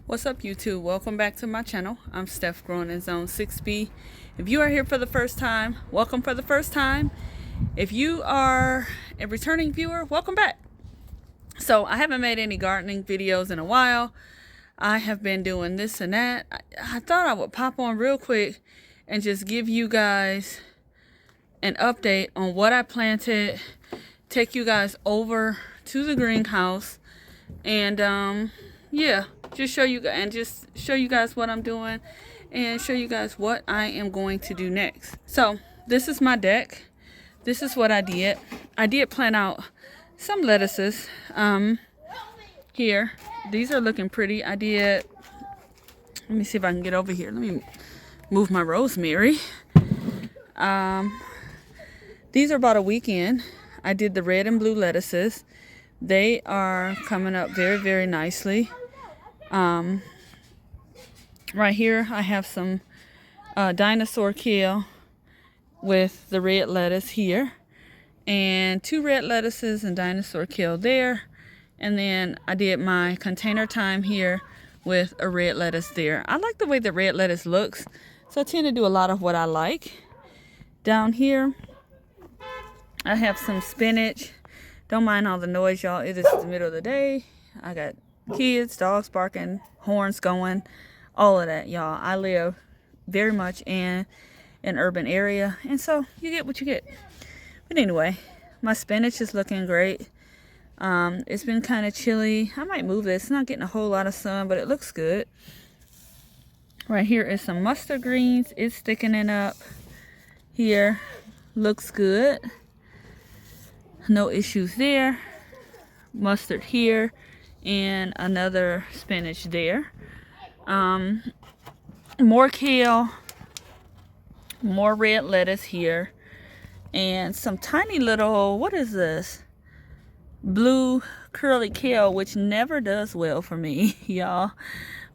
What's up, YouTube? Welcome back to my channel. I'm Steph, growing in Zone 6B. If you are here for the first time, welcome for the first time. If you are a returning viewer, welcome back. So I haven't made any gardening videos in a while. I have been doing this and that. I thought I would pop on real quick and just give you guys an update on what I planted, take you guys over to the greenhouse, and yeah, just show you guys what I'm doing and show you guys what I am going to do next. So this is my deck. This is what I did. I did plant out some lettuces here. These are looking pretty. Let me see if I can get over here. Let me move my rosemary. These are about a week in. I did the red and blue lettuces. They are coming up very, very nicely. Right here I have some dinosaur kale with the red lettuce here, and 2 red lettuces and dinosaur kale there, and then I did my container thyme here with a red lettuce there. I like the way the red lettuce looks, so I tend to do a lot of what I like. Down here I have some spinach. Don't mind all the noise, y'all. It is the middle of the day. I got kids, dogs barking, horns going, all of that, y'all. I live very much in an urban area, and so you get what you get. But anyway, my spinach is looking great. It's been kind of chilly. I might move this. It's not getting a whole lot of sun, but it looks good. Right here is some mustard greens. It's thickening up here. Looks good. No issues there. Mustard here and another spinach there. More kale, more red lettuce here, and some tiny little, what is this? Blue curly kale, which never does well for me, y'all.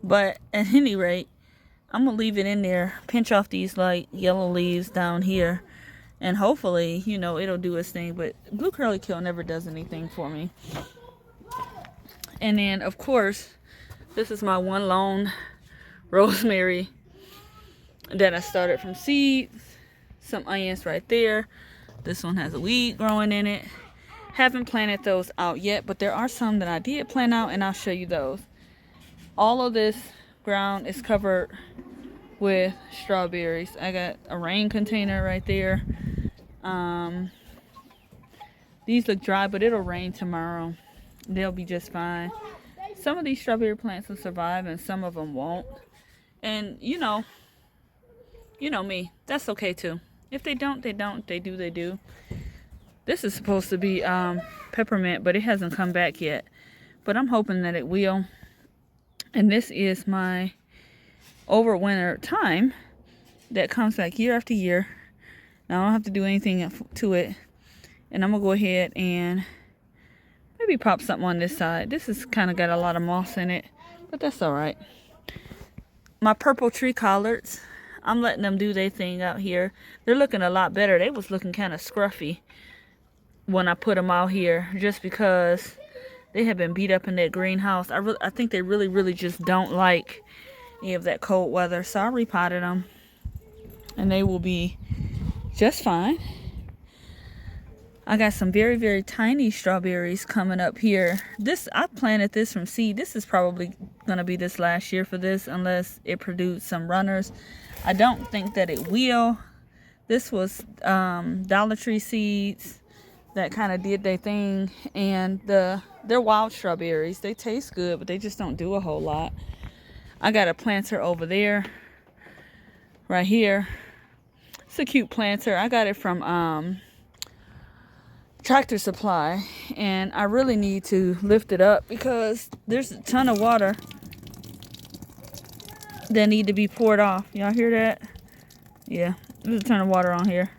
But at any rate, I'm gonna leave it in there, pinch off these like yellow leaves down here, and hopefully, you know, it'll do its thing. But blue curly kale never does anything for me. And then, of course, this is my one lone rosemary that I started from seeds. Some onions right there. This one has a weed growing in it. Haven't planted those out yet, but there are some that I did plant out, and I'll show you those. All of this ground is covered with strawberries. I got a rain container right there. These look dry, but it'll rain tomorrow. They'll be just fine. Some of these strawberry plants will survive and some of them won't. And you know me, that's okay too. If they don't, they don't. If they do, they do. This is supposed to be peppermint, but it hasn't come back yet. But I'm hoping that it will. And this is my overwinter thyme that comes back year after year. Now I don't have to do anything to it. And I'm going to go ahead and maybe pop something on this side. This has kind of got a lot of moss in it, but that's all right. My purple tree collards, I'm letting them do their thing out here. They're looking a lot better. They was looking kind of scruffy when I put them out here, just because they have been beat up in that greenhouse. I think they really just don't like any of that cold weather. So I repotted them, and they will be just fine. I got some very tiny strawberries coming up here. I planted this from seed. This is probably going to be this last year for this, unless it produced some runners. I don't think that it will. This was Dollar Tree seeds that kind of did their thing. And they're wild strawberries. They taste good, but they just don't do a whole lot. I got a planter over there. Right here. It's a cute planter. I got it from Tractor Supply, and I really need to lift it up because there's a ton of water that need to be poured off. Y'all hear that? Yeah, there's a ton of water on here,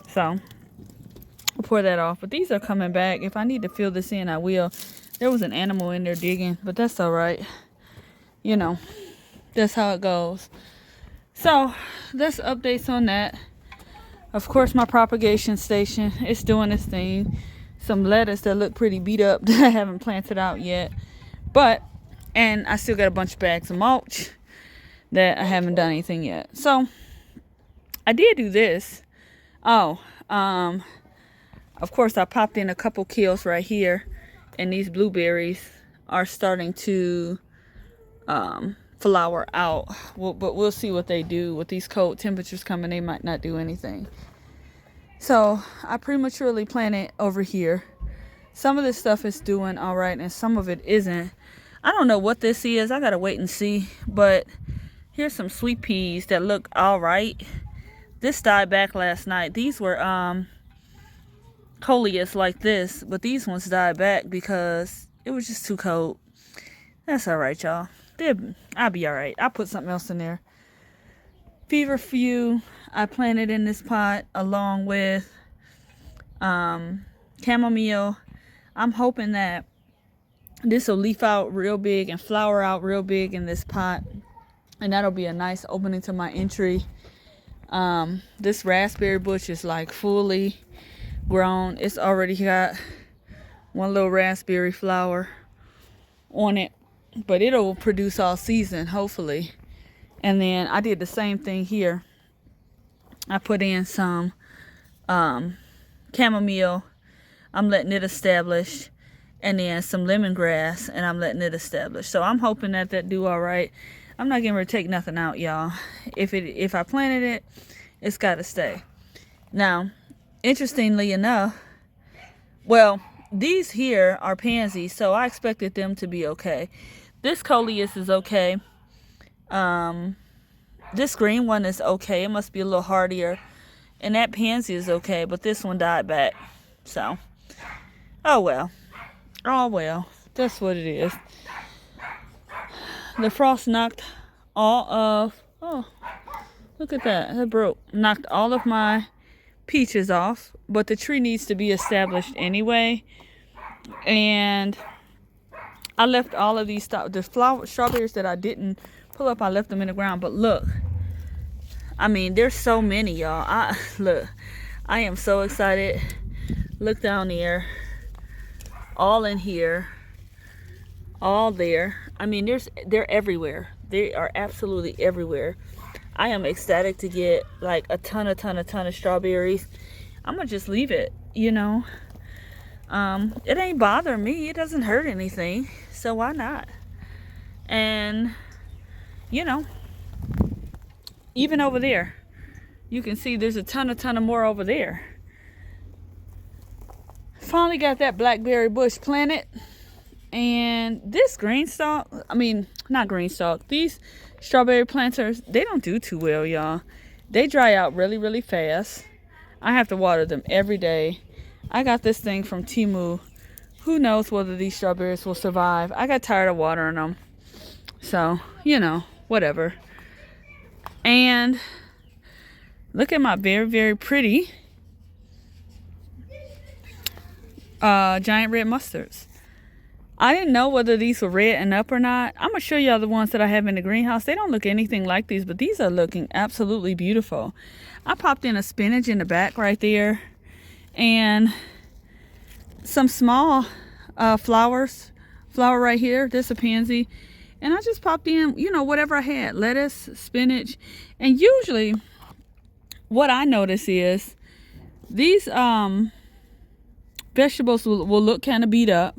so I'll pour that off. But these are coming back. If I need to fill this in, I will. There was an animal in there digging, but that's all right. You know, that's how it goes. So that's updates on that. Of course, my propagation station is doing its thing. Some lettuce that look pretty beat up that I haven't planted out yet. But And I still got a bunch of bags of mulch that I haven't done anything yet. So I did do this. Oh, of course I popped in a couple kills right here, and these blueberries are starting to flower out. But we'll see what they do with these cold temperatures coming. They might not do anything. So I prematurely planted over here. Some of this stuff is doing all right, and some of it isn't. I don't know what this is. I gotta wait and see. But here's some sweet peas that look all right. This died back last night. These were coleus like this, but these ones died back because it was just too cold. That's all right, y'all. I'll be all right. I'll put something else in there. Feverfew, I planted in this pot along with chamomile. I'm hoping that this will leaf out real big and flower out real big in this pot, and that'll be a nice opening to my entry. This raspberry bush is like fully grown. It's already got one little raspberry flower on it, but it'll produce all season, hopefully. And then I did the same thing here. I put in some chamomile. I'm letting it establish, and then some lemongrass, and I'm letting it establish. So I'm hoping that do all right. I'm not getting ready to take nothing out, y'all. If I planted it, it's got to stay. Now, interestingly enough, well, these here are pansies, so I expected them to be okay. This coleus is okay. This green one is okay. It must be a little hardier. And that pansy is okay, but this one died back. So, oh well. Oh well. That's what it is. The frost knocked all of, oh, look at that. That broke. Knocked all of my peaches off, but the tree needs to be established anyway. And I left all of these strawberries that I didn't pull up, I left them in the ground. But look, I mean, there's so many, y'all. I am so excited. Look down there, all in here, all there. I mean, they're everywhere. They are absolutely everywhere. I am ecstatic to get like a ton of strawberries. I'm gonna just leave it, you know. It ain't bothering me. It doesn't hurt anything, so why not? And you know, even over there, you can see there's a ton of more over there. Finally got that blackberry bush planted. And this not green stalk, these strawberry planters, they don't do too well, y'all. They dry out really fast. I have to water them every day. I got this thing from Temu. Who knows whether these strawberries will survive. I got tired of watering them. So, you know, whatever. And look at my very pretty giant red mustards. I didn't know whether these were red and up or not. I'm going to show y'all the ones that I have in the greenhouse. They don't look anything like these, but these are looking absolutely beautiful. I popped in a spinach in the back right there, and some small flower right here. This is a pansy. And I just popped in, you know, whatever I had. Lettuce, spinach. And usually what I notice is these vegetables will look kind of beat up.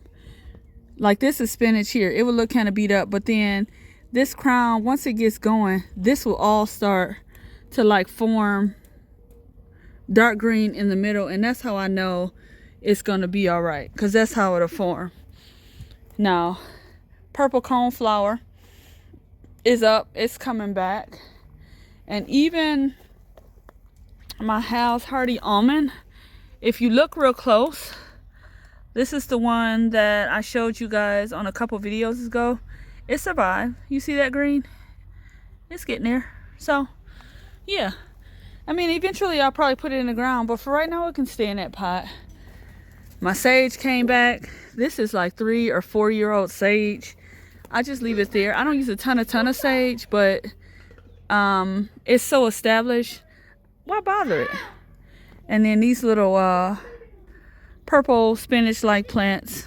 Like this is spinach here. It will look kind of beat up. But then this crown, once it gets going, this will all start to like form dark green in the middle. And that's how I know it's going to be all right. Because that's how it'll form. Now, purple coneflower is up. It's coming back. And even my House Hardy almond, if you look real close, this is the one that I showed you guys on a couple videos ago. It survived. You see that green? It's getting there. So, yeah. I mean, eventually I'll probably put it in the ground, but for right now it can stay in that pot. My sage came back. This is like 3 or 4 year old sage. I just leave it there. I don't use a ton of sage, but it's so established. Why bother it? And then these little purple spinach like plants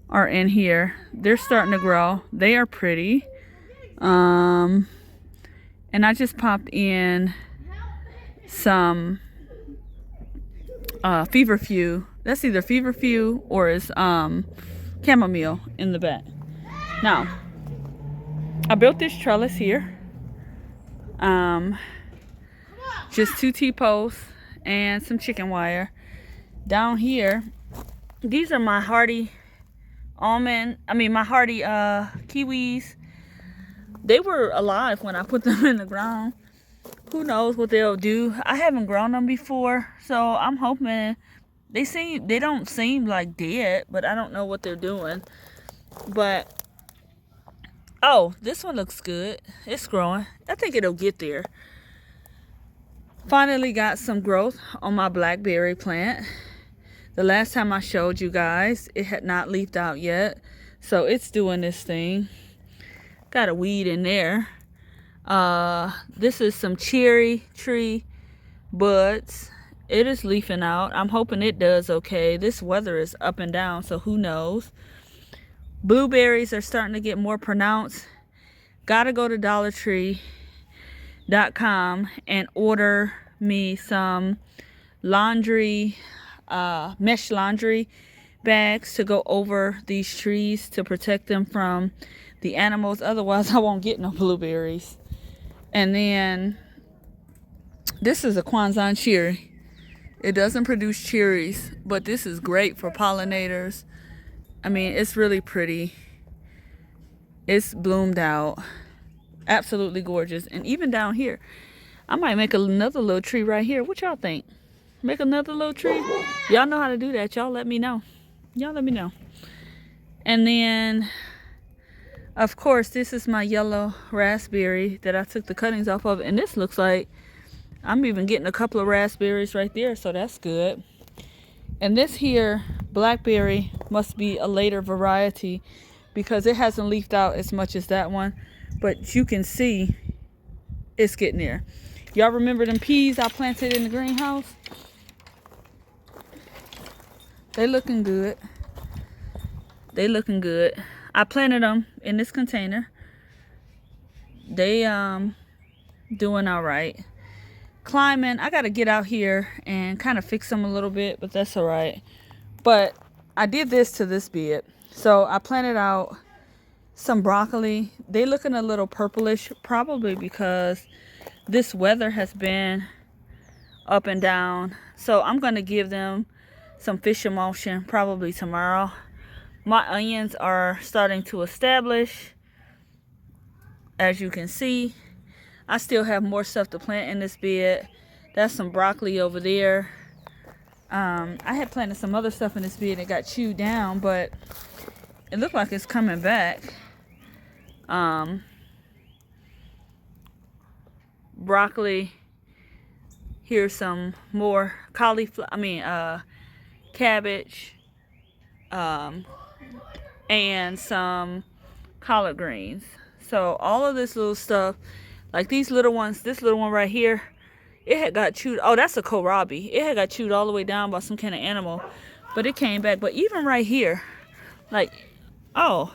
are in here. They're starting to grow. They are pretty. And I just popped in some feverfew. That's either feverfew or it's chamomile in the back. Now, I built this trellis here. Just 2 T-posts and some chicken wire. Down here, these are my hardy kiwis. They were alive when I put them in the ground. Who knows what they'll do? I haven't grown them before, so I'm hoping they don't seem like dead, but I don't know what they're doing. But oh, this one looks good. It's growing. I think it'll get there. Finally got some growth on my blackberry plant. The last time I showed you guys, it had not leafed out yet, so it's doing this thing. Got a weed in there. This is some cherry tree buds. It is leafing out. I'm hoping it does okay. This weather is up and down, so who knows. Blueberries are starting to get more pronounced. Gotta go to DollarTree.com and order me some laundry, mesh laundry bags to go over these trees to protect them from the animals. Otherwise, I won't get no blueberries. And then this is a Kwanzaa cherry. It doesn't produce cherries, but this is great for pollinators. I mean, it's really pretty. It's bloomed out. Absolutely gorgeous. And even down here, I might make another little tree right here. What y'all think? Make another little tree? Y'all know how to do that. Y'all let me know. Y'all let me know. And then, of course, this is my yellow raspberry that I took the cuttings off of. And this looks like I'm even getting a couple of raspberries right there. So that's good. And this here, blackberry, must be a later variety because it hasn't leafed out as much as that one. But you can see it's getting there. Y'all remember them peas I planted in the greenhouse? They looking good. They looking good. I planted them in this container. They doing all right. Climbing, I gotta get out here and kind of fix them a little bit, but that's all right. But I did this to this bed. So I planted out some broccoli. They looking a little purplish, probably because this weather has been up and down. So I'm gonna give them some fish emulsion probably tomorrow. My onions are starting to establish. As you can see, I still have more stuff to plant in this bed. That's some broccoli over there. I had planted some other stuff in this bed that got chewed down, but it looked like it's coming back. Broccoli. Here's some more cauliflower. Cabbage. And some collard greens. So all of this little stuff, like these little ones, this little one right here, it had got chewed. Oh, that's a kohlrabi. It had got chewed all the way down by some kind of animal, but it came back. But even right here, like, oh,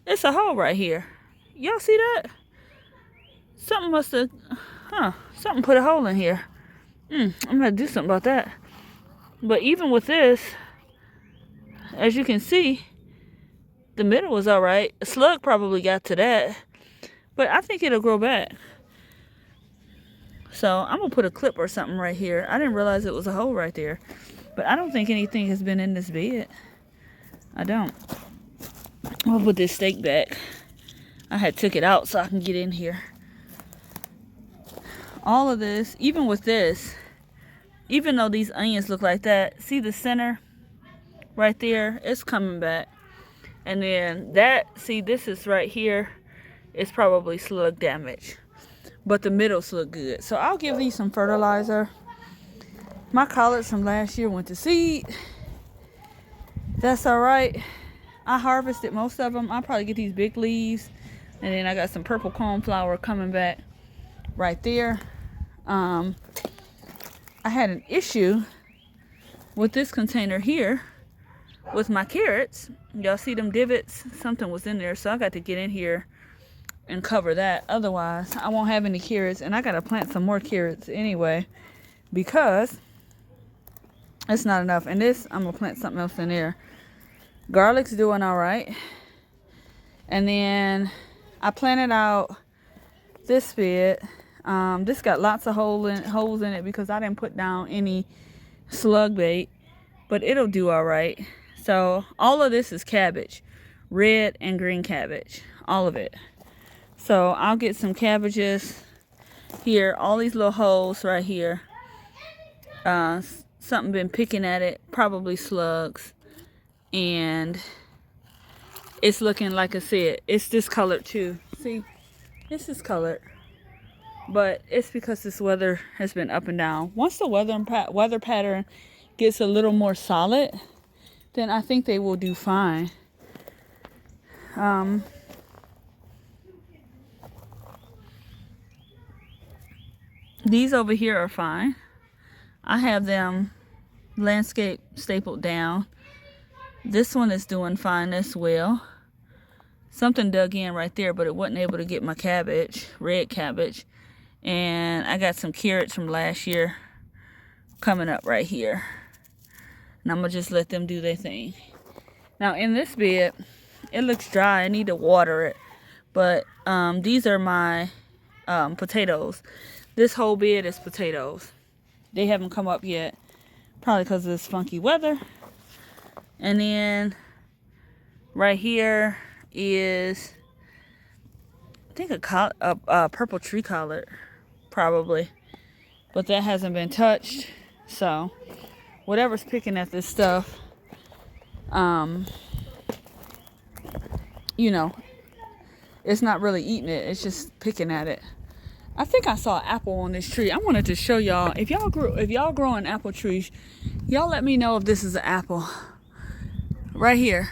it's a hole right here. Y'all see that? Something must have, something put a hole in here. I'm gonna do something about that. But even with this, as you can see, the middle was all right. A slug probably got to that, but I think it'll grow back. So I'm gonna put a clip or something right here. I didn't realize it was a hole right there, but I don't think anything has been in this bed. I don't. I'll put this stake back. I had took it out so I can get in here. All of this, even with this, even though these onions look like that, see the center right there? It's coming back. And then that, see, this is right here. It's probably slug damage. But the middles look good. So I'll give these some fertilizer. My collards from last year went to seed. That's all right. I harvested most of them. I'll probably get these big leaves. And then I got some purple cornflower coming back right there. I had an issue with this container here with my carrots. Y'all see them divots? Something was in there, so I got to get in here and cover that. Otherwise, I won't have any carrots, and I got to plant some more carrots anyway because it's not enough. And this, I'm going to plant something else in there. Garlic's doing all right. And then I planted out this bed. This got lots of holes in it because I didn't put down any slug bait, but it'll do all right. So all of this is cabbage, red and green cabbage, all of it. So I'll get some cabbages here, all these little holes right here. Something been picking at it, probably slugs. And it's looking, like I said, it's discolored too. See, this is colored. But it's because this weather has been up and down. Once the weather pattern gets a little more solid, then I think they will do fine. These over here are fine. I have them landscape stapled down. This one is doing fine as well. Something dug in right there, but it wasn't able to get my cabbage, red cabbage. And I got some carrots from last year coming up right here. And I'm going to just let them do their thing. Now in this bed, it looks dry. I need to water it. But these are my potatoes. This whole bed is potatoes. They haven't come up yet. Probably because of this funky weather. And then right here is, I think a purple tree collard. Probably. But that hasn't been touched. So whatever's picking at this stuff, you know, it's not really eating it. It's just picking at it. I think I saw an apple on this tree. I wanted to show y'all. If y'all growing apple trees, y'all let me know if this is an apple. Right here.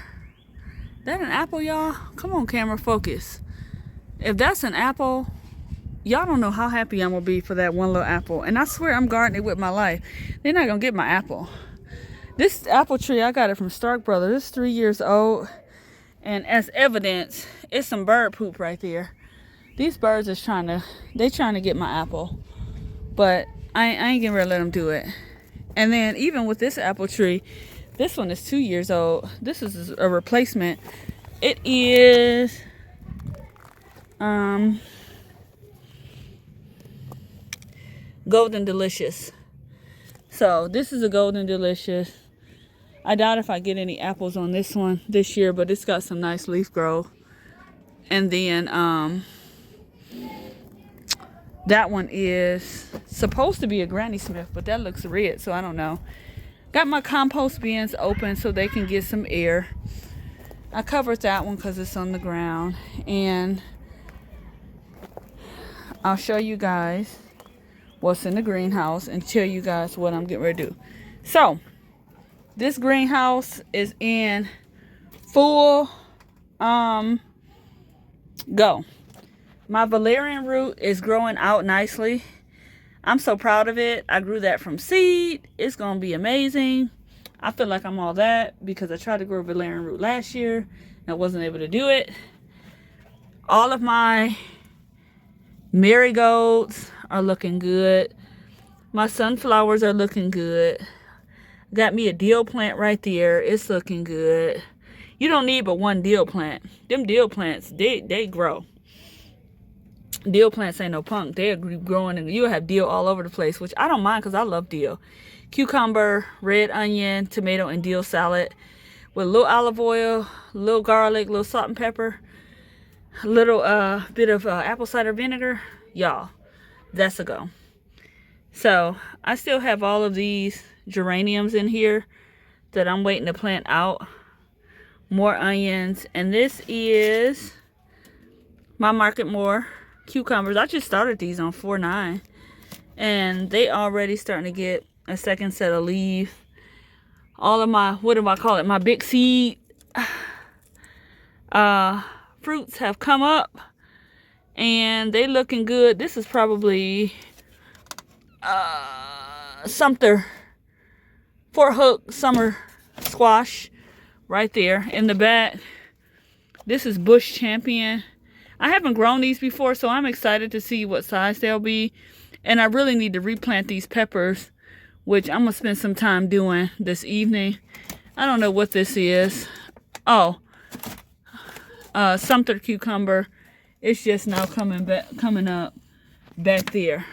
That an apple, y'all? Come on, camera, focus. If that's an apple, y'all don't know how happy I'm going to be for that one little apple. And I swear I'm gardening with my life. They're not going to get my apple. This apple tree, I got it from Stark Brothers. It's 3 years old. And as evidence, it's some bird poop right there. These birds is trying to get my apple. But I ain't getting ready to let them do it. And then even with this apple tree, this one is 2 years old. This is a replacement. It is Golden Delicious. So this is a Golden Delicious. I doubt if I get any apples on this one this year, but it's got some nice leaf growth. And then that one is supposed to be a Granny Smith, but that looks red, so I don't know. Got my compost bins open so they can get some air. I covered that one because it's on the ground. And I'll show you guys what's in the greenhouse and tell you guys what I'm getting ready to do. So, this greenhouse is in full go. My valerian root is growing out nicely. I'm so proud of it. I grew that from seed. It's going to be amazing. I feel like I'm all that because I tried to grow valerian root last year and I wasn't able to do it. All of my marigolds are looking good. My sunflowers are looking good. Got me a dill plant right there. It's looking good. You don't need but one dill plant. Them dill plants, they grow. Dill plants ain't no punk. They're growing and you'll have dill all over the place, which I don't mind because I love dill. Cucumber, red onion, tomato, and dill salad with a little olive oil, a little garlic, a little salt and pepper, a little bit of apple cider vinegar. Y'all, that's a go. So I still have all of these geraniums in here that I'm waiting to plant out. More onions. And this is my Market More cucumbers. I just started these on 4.9 and they already starting to get a second set of leaves. All of my, what do I call it, my big seed fruits have come up and they looking good. This is probably Sumter 4 hook summer squash. right there. In the back, this is Bush Champion. I haven't grown these before, so I'm excited to see what size they'll be. And I really need to replant these peppers, which I'm going to spend some time doing this evening. I don't know what this is. Oh, Sumter cucumber. It's just now coming up back there.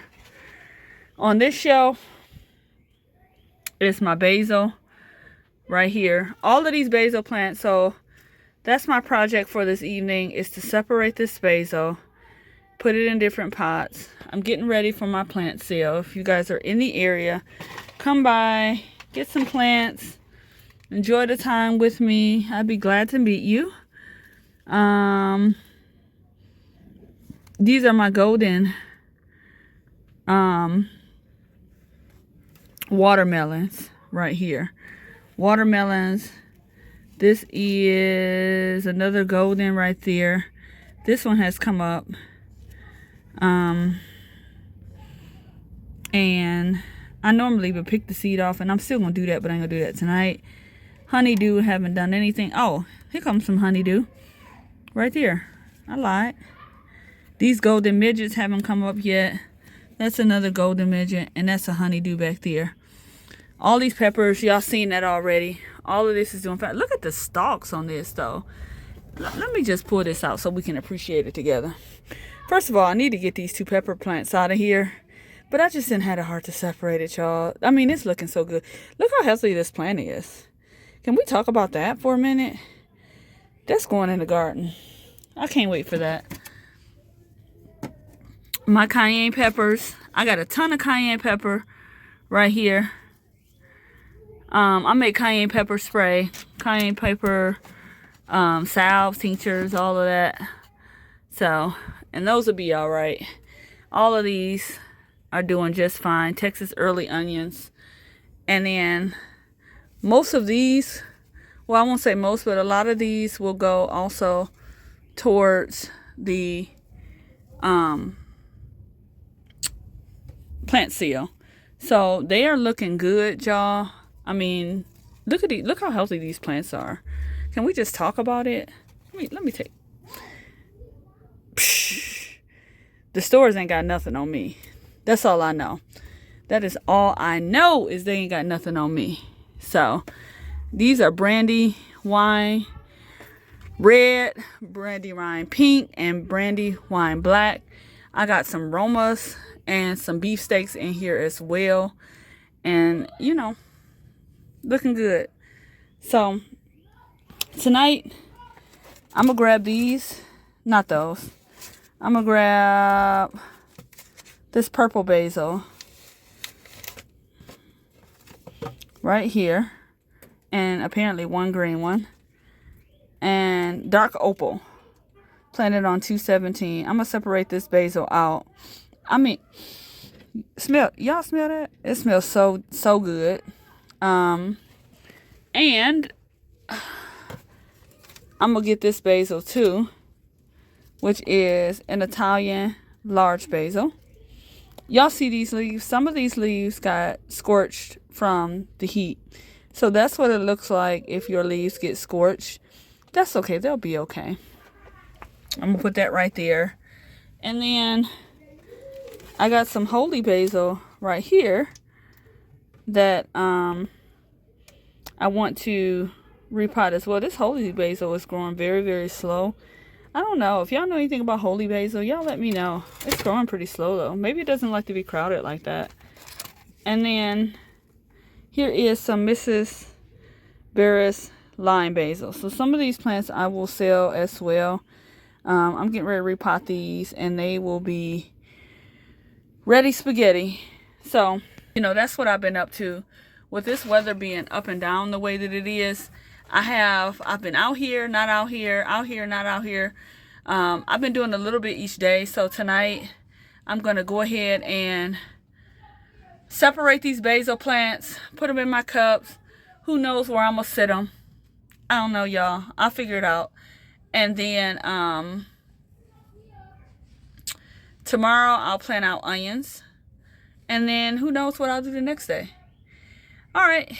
On this shelf is my basil right here. All of these basil plants. So that's my project for this evening, is to separate this basil, put it in different pots. I'm getting ready for my plant sale. If you guys are in the area, come by, get some plants, enjoy the time with me. I'd be glad to meet you. These are my golden watermelons right here. Watermelons. This is another golden right there. This one has come up. And I normally would pick the seed off, and I'm still gonna do that, but I ain't gonna do that tonight. Honeydew, haven't done anything. Oh, here comes some honeydew right there. I lied. These golden midgets haven't come up yet. That's another golden midget, and that's a honeydew back there. All these peppers, y'all seen that already. All of this is doing fine. Look at the stalks on this, though. Let me just pull this out so we can appreciate it together. First of all, I need to get these two pepper plants out of here. But I just didn't have the heart to separate it, y'all. I mean, it's looking so good. Look how healthy this plant is. Can we talk about that for a minute? That's going in the garden. I can't wait for that. My cayenne peppers. I got a ton of cayenne pepper right here. I make cayenne pepper spray, cayenne pepper salves, tinctures, all of that. So, and those will be all right. All of these are doing just fine. Texas early onions. And then most of these, well, I won't say most, but a lot of these will go also towards the plant seal. So they are looking good, y'all. I mean, look at look how healthy these plants are. Can we just talk about it? Let me take. Psh, the stores ain't got nothing on me. That's all I know. That is all I know, is they ain't got nothing on me. So these are brandy wine red, brandy wine pink, and brandy wine black. I got some Romas and some beefsteaks in here as well. And, you know, looking good. So tonight, I'm going to grab these. Not those. I'm going to grab this purple basil right here, and apparently one green one, and dark opal planted on 217. I'm gonna separate this basil out. I mean, y'all smell that? It smells so good. And I'm gonna get this basil too, which is an Italian large basil. Y'all see these leaves? Some of these leaves got scorched from the heat. So that's what it looks like if your leaves get scorched. That's okay. They'll be okay. I'm going to put that right there. And then I got some holy basil right here that I want to repot as well. This holy basil is growing very, very slow. I don't know. If y'all know anything about holy basil, y'all let me know. It's growing pretty slow, though. Maybe it doesn't like to be crowded like that. And then here is some Mrs. Barris lime basil. So some of these plants I will sell as well. I'm getting ready to repot these, and they will be ready spaghetti. So, you know, that's what I've been up to. With this weather being up and down the way that it is, I've been out here, not out here, out here, not out here. I've been doing a little bit each day. So tonight I'm going to go ahead and separate these basil plants, put them in my cups. Who knows where I'm going to sit them? I don't know, y'all. I'll figure it out. And then tomorrow I'll plant out onions. And then who knows what I'll do the next day. All right.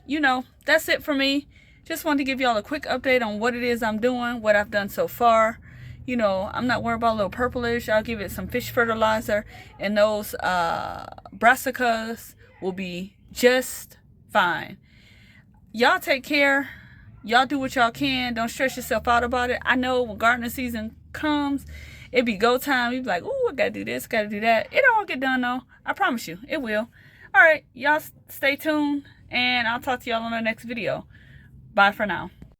You know, that's it for me. just wanted to give y'all a quick update on what it is I'm doing, what I've done so far. You know, I'm not worried about a little purplish. I'll give it some fish fertilizer, and those brassicas will be just fine. Y'all take care. Y'all do what y'all can. Don't stress yourself out about it. I know when gardening season comes, it be go time. You be like, ooh, I gotta do this, gotta do that. It'll all get done though. I promise you, it will. All right, y'all stay tuned, and I'll talk to y'all on the next video. Bye for now.